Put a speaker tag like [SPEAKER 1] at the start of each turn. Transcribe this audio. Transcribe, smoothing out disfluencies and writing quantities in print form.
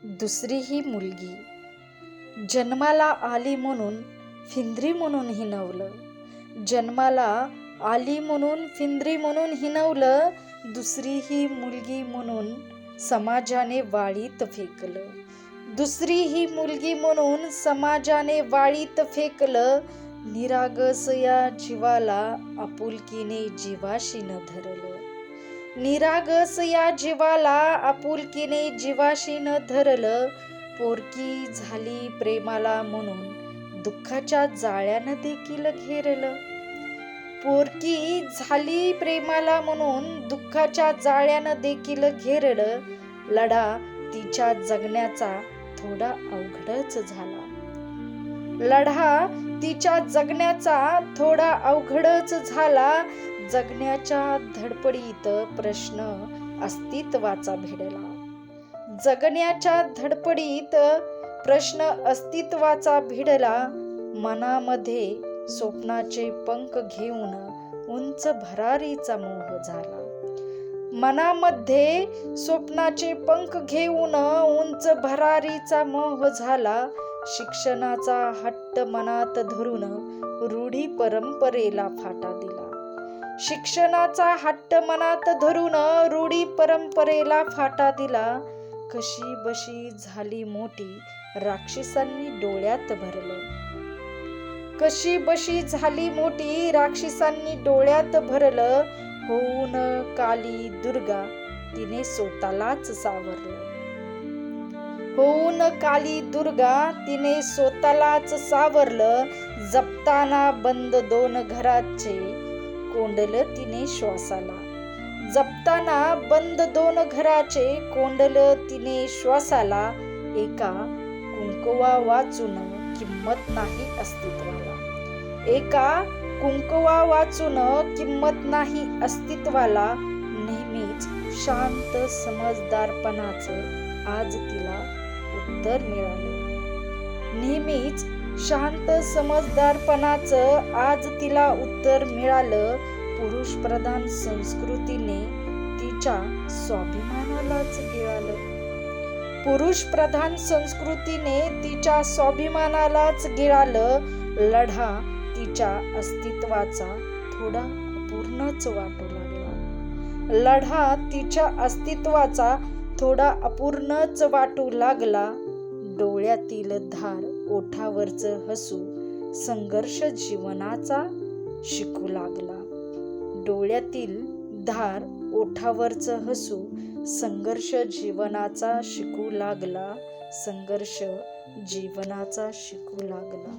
[SPEAKER 1] दुसरी ही मुलगी जन्माला आली म्हणून फिंद्री म्हणून हिणवलं. जन्माला आली म्हणून फिंद्री म्हणून हिणवलं. दुसरी ही मुलगी म्हणून समाजाने वाळीत फेकलं. दुसरी ही मुलगी म्हणून समाजाने वाळीत फेकलं. निरागस या जीवाला आपुलकीने जीवाशी न धरलं. निरागस या जीवाला आपुलकीने जीवाशी न धरलं. पोरकी झाली प्रेमाला म्हणून दुःखाच्या जाळ्यानं देखील घेरलं. पोरकी झाली प्रेमाला म्हणून दुःखाच्या जाळ्यानं देखील घेरलं. लढा तिच्या जगण्याचा थोडा अवघडच झाला. लढा तिच्या जगण्याचा थोडा अवघडच झाला. जगण्याच्या धडपडीत प्रश्न अस्तित्वाचा भिडला. जगण्याच्या धडपडीत प्रश्न अस्तित्वाचा भिडला. मनामध्ये स्वप्नाचे पंख घेऊन उंच भरारीचा मोह झाला. मनामध्ये स्वप्नाचे पंख घेऊन उंच भरारीचा मोह झाला. शिक्षणाचा हट्ट मनात धरून रूढी परंपरेला फाटा दिला. शिक्षणाचा हट्ट मनात धरून रूढी परंपरेला फाटा दिला. कशी बशी झाली मोठी राक्षसांनी डोळ्यात भरलं. कशी बशी झाली मोठी राक्षसांनी डोळ्यात भरलं. होऊन काली दुर्गा तिने स्वतःलाच सावरलं. होऊन काली दुर्गा तिने स्वतःलाच सावरलं. जपताना बंद दोन घराचे कोंडलं तिने श्वासाला. जपताना बंद दोन घराचे कोंडलं तिने श्वासाला. एका कुंकवा वाचून किंमत नाही अस्तित्वाला. एका कुंकवा वाचून किंमत नाही अस्तित्वाला. नेहमीच शांत समजदारपणाचं आज तिला उत्तर मिळालं. नेहमीच शांत समजदारपणाचं आज तिला उत्तर मिळालं. पुरुष प्रधान संस्कृतीने तिच्या स्वाभिमानालाच गिळालं. पुरुष प्रधान संस्कृतीने तिच्या स्वाभिमानालाच गिळालं. लढा तिच्या अस्तित्वाचा थोडा अपूर्णच वाटू लागला. लढा तिच्या अस्तित्वाचा थोडा अपूर्णच वाटू लागला. डोळ्यातील धार ओठावरचं हसू संघर्ष जीवनाचा शिकू लागला. डोळ्यातील धार ओठावरचं हसू संघर्ष जीवनाचा शिकू लागला. संघर्ष जीवनाचा शिकू लागला.